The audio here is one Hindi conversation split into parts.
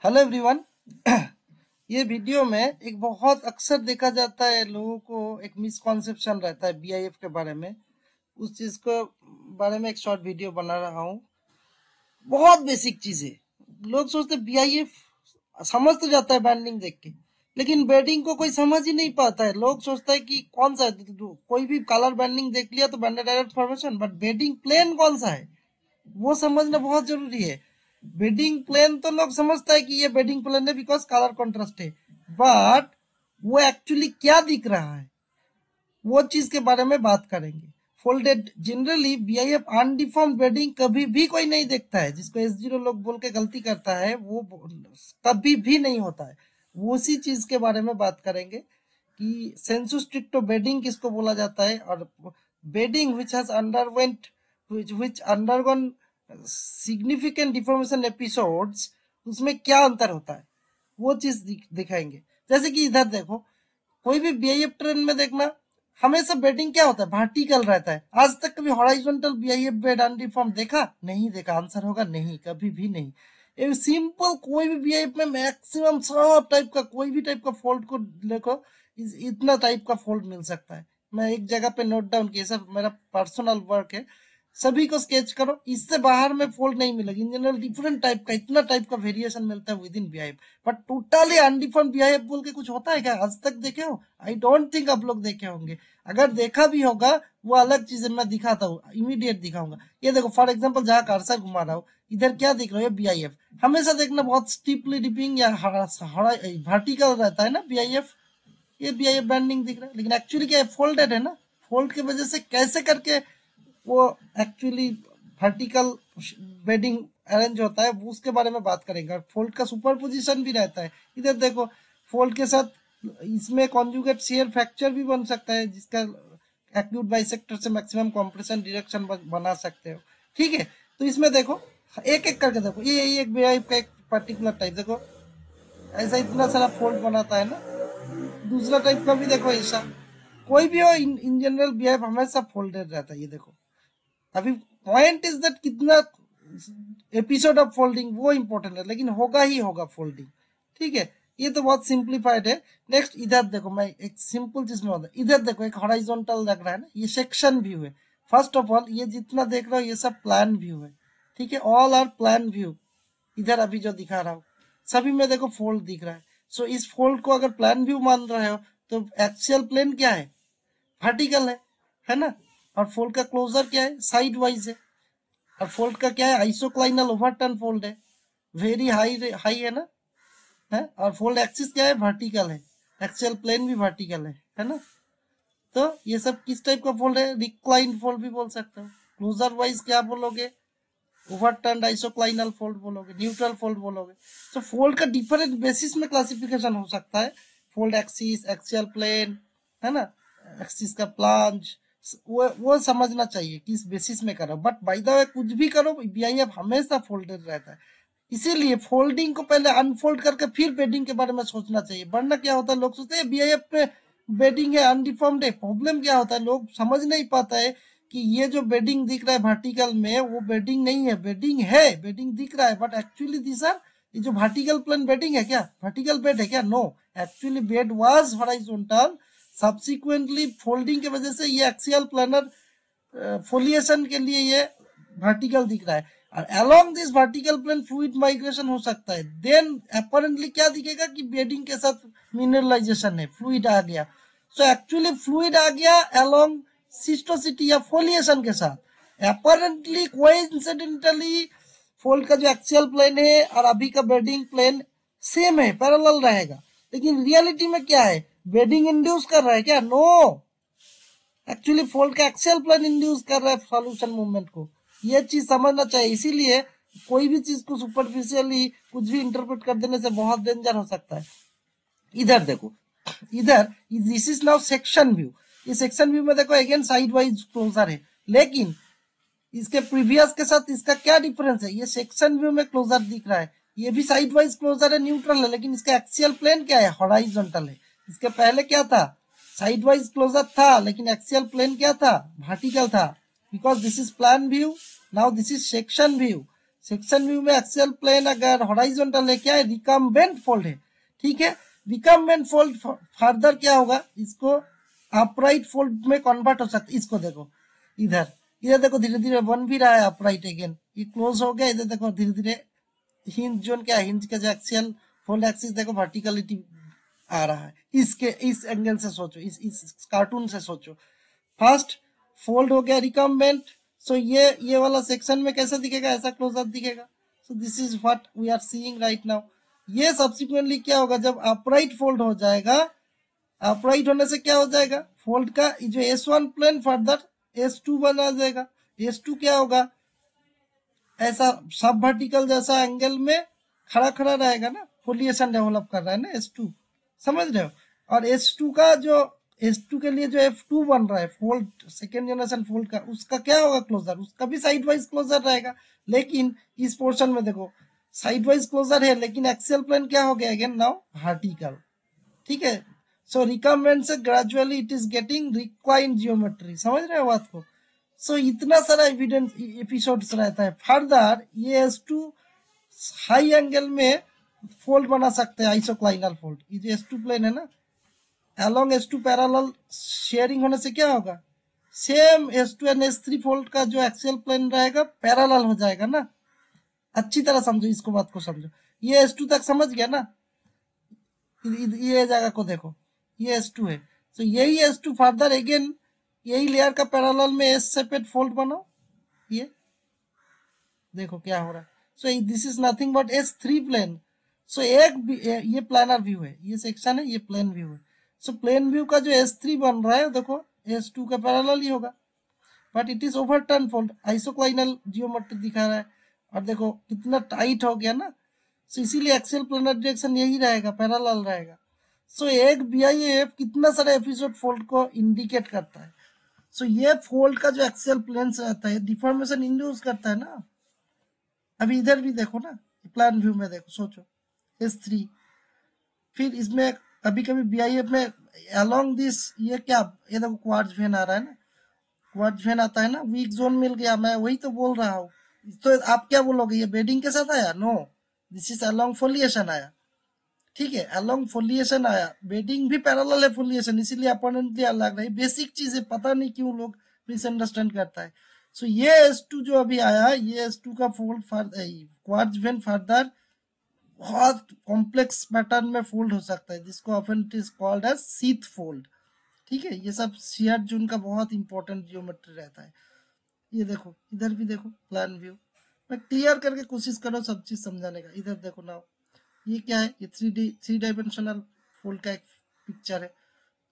Hello everyone. ये वीडियो में एक बहुत अक्सर देखा जाता है, लोगों को एक मिसकॉन्सेप्शन रहता है बीआईएफ के बारे में। उस चीज को बारे में एक शॉर्ट वीडियो बना रहा हूँ। बहुत बेसिक चीजें लोग सोचते बीआईएफ समझ तो जाता है बैंडिंग देख के, लेकिन बेडिंग को कोई समझ ही नहीं पाता है। लोग सोचता है कि कौन सा कोई भी कलर बैंडिंग देख लिया तो banded direct formation, but bedding plane कौन सा है वो समझना बहुत जरूरी है। बेडिंग प्लेन तो लोग समझता है कि ये बेडिंग प्लेन है बिकॉज कलर कॉन्ट्रास्ट है, बट वो एक्चुअली क्या दिख रहा है वो चीज के बारे में बात करेंगे। फोल्डेड जनरली बीआईएफ अनडिफॉर्म्ड बेडिंग कभी भी कोई नहीं देखता है, जिसको S0 लोग बोल के गलती करता है वो कभी भी नहीं होता है। वो उसी चीज के बारे में बात करेंगे कि सेंसु स्ट्रिक्टो बेडिंग किसको बोला जाता है, और bedding which has undergone which undergone significant deformation episodes, उसमें क्या अंतर होता है वो चीज दिखाएंगे। जैसे कि इधर देखो, कोई भी बीआईएफ ट्रेन में देखना हमेशा बेडिंग क्या होता है, वर्टिकल रहता है। आज तक कभी हॉराइजॉन्टल बीआईएफ बेड अनडिफॉर्म देखा? नहीं देखा। आंसर होगा नहीं, कभी भी नहीं। ये सिंपल कोई भी बीआईएफ में मैक्सिमम सब टाइप का कोई भी टाइप का फोल्ड को देखो, इतना टाइप का फोल्ड मिल सकता है। मैं एक जगह पे नोट डाउन किया, सब मेरा पर्सनल वर्क है, सभी को स्केच करो, इससे बाहर में फोल्ड नहीं मिलेगी। इन जनरल डिफरेंट टाइप का, इतना टाइप का वेरिएशन मिलता है within BIF, but totally undefined BIF बोल के कुछ होता है क्या? आज तक देखे हो? आई डोंट थिंक आप लोग देखे होंगे। अगर देखा भी होगा वो अलग चीज है, मैं दिखाता हूँ, इमीडिएट दिखाऊंगा। ये देखो फॉर एग्जाम्पल, जहाँ कर्सर घुमा रहा हूँ इधर क्या दिख रहा है? बीआईएफ हमेशा देखना बहुत स्टीपली डिपिंग या वर्टिकल रहता है ना बीआईएफ। ये बीआईएफ बैंडिंग दिख रहा है, लेकिन एक्चुअली क्या है? फोल्डेड है ना। फोल्ड की वजह से कैसे करके वो एक्चुअली वर्टिकल बेडिंग अरेंज होता है, वो उसके बारे में बात करेंगे। और फोल्ड का सुपर पोजिशन भी रहता है। इधर देखो, फोल्ड के साथ इसमें कॉन्जुगेट शियर फ्रैक्चर भी बन सकता है, जिसका एक्यूट बाइसेक्टर से मैक्सिमम कंप्रेशन डायरेक्शन बना सकते हो। ठीक है, तो इसमें देखो एक एक करके देखो, ये एक बीआईएफ का एक पर्टिकुलर टाइप देखो, ऐसा इतना सारा फोल्ड बनाता है ना। दूसरा टाइप का भी देखो, ऐसा कोई भी हो, इन जनरल बीआईएफ हमेशा फोल्डेड रहता है। ये देखो, अभी पॉइंट इज दैट कितना एपिसोड ऑफ फोल्डिंग वो इंपॉर्टेंट है, लेकिन होगा ही होगा फोल्डिंग। ठीक है, ये तो बहुत सिंप्लीफाइड है। नेक्स्ट इधर देखो, मैं एक सिंपल चीज में होता है, इधर देखो एक हॉराइजॉन्टल लग रहा है ना, ये सेक्शन व्यू है। फर्स्ट ऑफ ऑल ये जितना देख रहा हो ये सब प्लान व्यू है। ठीक है, ऑल आर प्लान व्यू। इधर अभी जो दिखा रहा हूँ सभी में देखो फोल्ड दिख रहा है। सो इस फोल्ड को अगर प्लान व्यू मान रहे हो तो एक्सियल प्लेन क्या है? वर्टिकल है ना। और फोल्ड का क्लोजर क्या है? साइड वाइज है। और फोल्ड का क्या है? आइसोक्लाइनल ओवरटर्न फोल्ड है, वेरी हाई हाई है ना, है। और फोल्ड एक्सिस क्या है? वर्टिकल है। एक्सियल प्लेन भी वर्टिकल है ना। तो ये सब किस टाइप का फोल्ड है? रिक्लाइन फोल्ड भी बोल सकते हो। क्लोजर वाइज क्या बोलोगे? ओवरटर्न आइसोक्लाइनल फोल्ड बोलोगे, न्यूट्रल फोल्ड बोलोगे। तो फोल्ड का डिफरेंट बेसिस में क्लासिफिकेशन हो सकता है। फोल्ड एक्सिस, एक्सियल प्लेन, है ना, एक्सिस का प्लांज, वो समझना चाहिए किस बेसिस में करो। बट बाय द वे कुछ भी करो, बीआईएफ हमेशा फोल्डेड रहता है। इसीलिए फोल्डिंग को पहले अनफोल्ड करके फिर बेडिंग के बारे में सोचना चाहिए। वरना क्या होता है, लोग सोचते हैं बीआईएफ में बेडिंग है, अनडिफॉर्म्ड है। प्रॉब्लम क्या होता है, लोग समझ नहीं पाता है कि ये जो बेडिंग दिख रहा है वर्टिकल में, वो बेडिंग नहीं है। बेडिंग है, बेडिंग दिख रहा है, बट एक्चुअली दिस आर, ये जो वर्टिकल प्लेन बेडिंग है क्या? वर्टिकल बेड है क्या? No, actually bed was horizontal. Subsequently folding की वजह से ये एक्सियल प्लानर फोलिएशन के लिए ये वर्टिकल दिख रहा है। और along this vertical plane fluid migration हो सकता है। देन अपरेंटली क्या दिखेगा कि बेडिंग के साथ मिनरलाइजेशन है, फ्लूइड आ गया। सो एक्चुअली फ्लूइड आ गया अलोंग सिस्टोसिटी या फोलिएशन के साथ। अपरेंटली कोइंसिडेंटली फोल्ड का जो एक्सियल प्लेन है और अभी का बेडिंग प्लेन सेम है, पैरेलल रहेगा। लेकिन रियलिटी में क्या है? बेडिंग इंड्यूस कर रहा है क्या? नो, एक्चुअली फोल्ड का एक्सियल प्लेन इंड्यूस कर रहा है सॉल्यूशन मूवमेंट को। ये चीज समझना चाहिए। इसीलिए कोई भी चीज को सुपरफिशियली कुछ भी इंटरप्रेट कर देने से बहुत डेंजर हो सकता है। इधर देखो, इधर this is now section view. ये सेक्शन व्यू में देखो अगेन साइड वाइज क्लोजर है, लेकिन इसके प्रीवियस के साथ इसका क्या डिफरेंस है? ये सेक्शन व्यू में क्लोजर दिख रहा है, ये भी साइड वाइज क्लोजर है, न्यूट्रल है, लेकिन इसका एक्सियल प्लेन क्या है? हॉराइजॉन्टल है। इसके पहले क्या था? साइड वाइज क्लोजर था, लेकिन एक्सियल प्लेन क्या था? वर्टिकल था। Because this is plan view, now this is section view. Section view में एक्सियल प्लेन अगर हॉराइजॉन्टल है, क्या है, रिकम्बेंट फोल्ड है, ठीक है। रिकम्बेंट फोल्ड फर्दर क्या होगा, इसको अपराइट फोल्ड में कन्वर्ट हो सकता है। इसको देखो, इधर इधर देखो धीरे धीरे बन भी रहा है अपराइट अगेन, ये क्लोज हो गया। इधर देखो धीरे धीरे हिंज जोन, क्या हिंज का जो एक्सियल फोल्ड एक्सिस देखो वर्टिकलिटी आ रहा है। इसके इस एंगल से सोचो, इस कार्टून से सोचो। फर्स्ट फोल्ड हो गया रिकम्बेंट, सो ये वाला सेक्शन में कैसा दिखेगा, ऐसा क्लोजअप दिखेगा। So this is what we are seeing right now. ये सब्सिक्वेंटली क्या होगा, जब अपराइट फोल्ड हो जाएगा, अपराइट होने से क्या हो जाएगा, फोल्ड का जो S1 प्लेन फर्दर S2 बना जाएगा। S2 क्या होगा, ऐसा सब वर्टिकल जैसा एंगल में खड़ा खड़ा रहेगा ना, फोलिएशन डेवलप कर रहा है ना S2, समझ रहे हो। और S2 का जो S2 के लिए जो F2 बन रहा है फोल्ड, सेकेंड जनरेशन फोल्ड का, उसका क्या होगा क्लोजर, उसका भी साइड वाइज क्लोजर रहेगा। लेकिन इस पोर्शन में देखो साइड वाइज क्लोजर है, लेकिन एक्सियल प्लेन क्या हो गया अगेन नाउ वर्टिकल, ठीक है। सो रिकम्बेंट से gradually it is getting reclined geometry, समझ रहे हो बात को। सो इतना सारा एविडेंस एपिसोड्स रहता है। फर्दर ये S2 हाई एंगल में फोल्ड बना सकते हैं, आइसोक्लाइनल फोल्ड। ये जो S2 प्लेन है ना, अलोंग S2 पैरेलल शेयरिंग होने से क्या होगा, same S2 and S3 fold का जो एक्सियल प्लेन रहेगा पैरेलल हो जाएगा ना। अच्छी तरह समझो इसको, बात को समझो। ये S2 तक समझ गया ना, ये जगह को देखो, ये S2 है। तो यही S2 फर्दर अगेन यही लेयर का पैरेलल में S सेपेट फोल्ड बनाओ, ये देखो क्या हो रहा है। So this is nothing but S3 plane. So ये प्लानर व्यू है, ये सेक्शन है, ये प्लेन व्यू है। सो प्लेन व्यू का जो S3 बन रहा है देखो S2 का पैरेलल ही होगा, but it is overturn fold, isoclinal geometry दिखा रहा है। और देखो कितना टाइट हो गया ना, सो इसीलिए एक्सियल प्लेनर डायरेक्शन यही रहेगा, पैरेलल रहेगा। सो एक BIF कितना सारा एपिसोड फोल्ड को इंडिकेट करता है। सो ये फोल्ड का जो एक्सियल प्लेन से आता है डिफॉर्मेशन इंड्यूस करता है ना। अभी इधर भी देखो ना, प्लान व्यू में देखो, सोचो S3, फिर इसमें कभी कभी BIF में अलोंग दिस ये क्या, ये देखो क्वार्ट्ज वेन आ रहा है ना, क्वार्ट्ज वेन आता है ना, वीक जोन मिल गया, मैं वही तो बोल रहा हूँ। तो आप क्या बोलोगे, ये बेडिंग के साथ आया, no, this is along foliation आया, ठीक है, अलोंग फोलिएशन आया। बेडिंग भी पैरेलल है फोलिएशन, इसीलिए अपोनेंटली अलग रही। बेसिक चीज है, पता नहीं क्यों लोग मिसअंडरस्टैंड करता है। सो ये S2 जो अभी आया, ये S2 का फोल्ड क्वार्ट्ज वेन फर्दर बहुत कॉम्प्लेक्स पैटर्न में फोल्ड हो सकता है, जिसको often it is called as sheath fold, ठीक है। ये सब शियर जोन का बहुत इंपॉर्टेंट जियोमेट्री रहता है। ये देखो इधर भी देखो प्लान व्यू, मैं क्लियर करके कोशिश करो सब चीज समझाने का। इधर देखो ना, ये क्या है, ये 3 डायमेंशनल फोल्ड का एक पिक्चर है।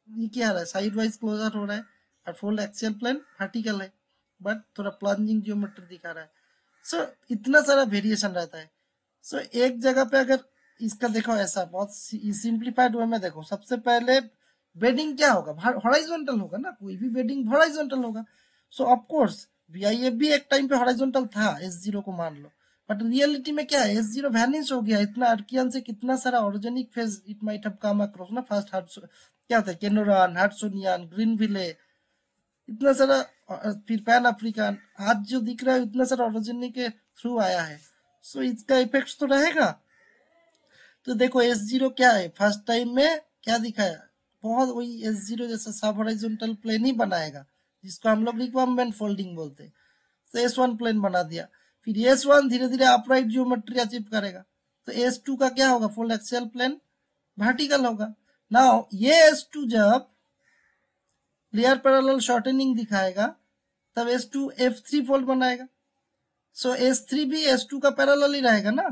ये क्या है, साइड वाइज क्लोजर हो रहा है, और फोल्ड एक्सियल प्लेन वर्टिकल है, बट थोड़ा प्लंजिंग जियोमेट्री दिखा रहा है। सो इतना सारा वेरिएशन रहता है। सो एक जगह पे अगर इसका देखो ऐसा बहुत सिंप्लीफाइड वे में देखो, सबसे पहले बेडिंग क्या होगा, हॉराइजॉन्टल होगा ना, कोई भी बेडिंग हॉराइजॉन्टल होगा। सो ऑफ कोर्स BIF भी एक टाइम पे हॉराइजॉन्टल था, S0 को मान लो, बट रियलिटी में क्या है, S0 वैनिश हो गया। इतना अर्कियन से कितना सारा organic phase it might have come across ना, फर्स्ट हार्ट क्या होता है, केनोरान, हार्टसोनियन, ग्रीनविले, इतना सारा, फिर पैन अफ्रीकन, आज जो दिख रहा है इतना सारा ऑर्गेनिक के थ्रू आया है। सो इसका इफेक्ट तो रहेगा। तो देखो S0 क्या है, फर्स्ट टाइम में क्या दिखाया, बहुत वही S0 जैसा सब हॉरिजॉन्टल प्लेन ही बनाएगा, जिसको हम लोग रिक्वायरमेंट फोल्डिंग बोलते हैं। तो S1 प्लेन बना दिया, फिर S1 धीरे धीरे अपराइट जियोमेट्री अचीव करेगा। तो S2 का क्या होगा, फुल एक्सियल प्लेन वर्टिकल होगा। नाउ ये S2 जब लेयर पैरेलल शॉर्टनिंग दिखाएगा, तब S2 F3 फोल्ड बनाएगा। सो S3 भी S2 का पैरेलल ही रहेगा ना।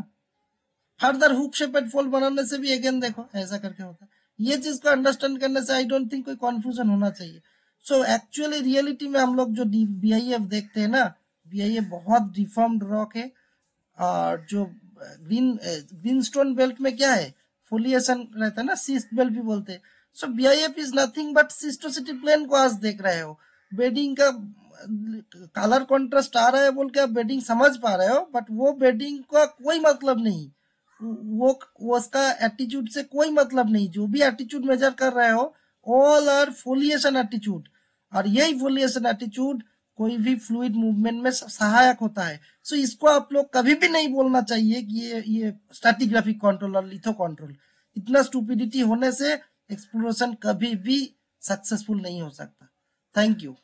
फर्दर हुक शेपेड फोल्ड बनाने से भी अगेन देखो ऐसा करके होता है। ये चीज को अंडरस्टैंड करने से आई डोंट थिंक कोई कंफ्यूजन होना चाहिए। सो एक्चुअली रियलिटी में हम लोग जो BIF देखते हैं ना, BIF बहुत डिफॉर्म्ड रॉक है। और जो ग्रीन स्टोन बेल्ट में क्या है, फोलिएशन रहता है ना, सिस्ट बेल्ट भी बोलते हैं। So BIF is nothing but schistosity plane को आज देख रहे हो। बेडिंग का कलर कॉन्ट्रास्ट आ रहा है बोल के आप बेडिंग समझ पा रहे हो, बट वो बेडिंग का कोई मतलब नहीं, वो उसका एटीट्यूड से कोई मतलब नहीं। जो भी एटीट्यूड मेजर कर रहे हो, ऑल आर फोलिएशन एटीट्यूड, और यही फोलिएशन एटीट्यूड कोई भी फ्लूइड मूवमेंट में सहायक होता है। सो इसको आप लोग कभी भी नहीं बोलना चाहिए कि ये स्ट्रैटिग्राफिक कंट्रोल और लिथो कंट्रोल। इतना स्टूपिडिटी होने से एक्सप्लोरेशन कभी भी सक्सेसफुल नहीं हो सकता। Thank you.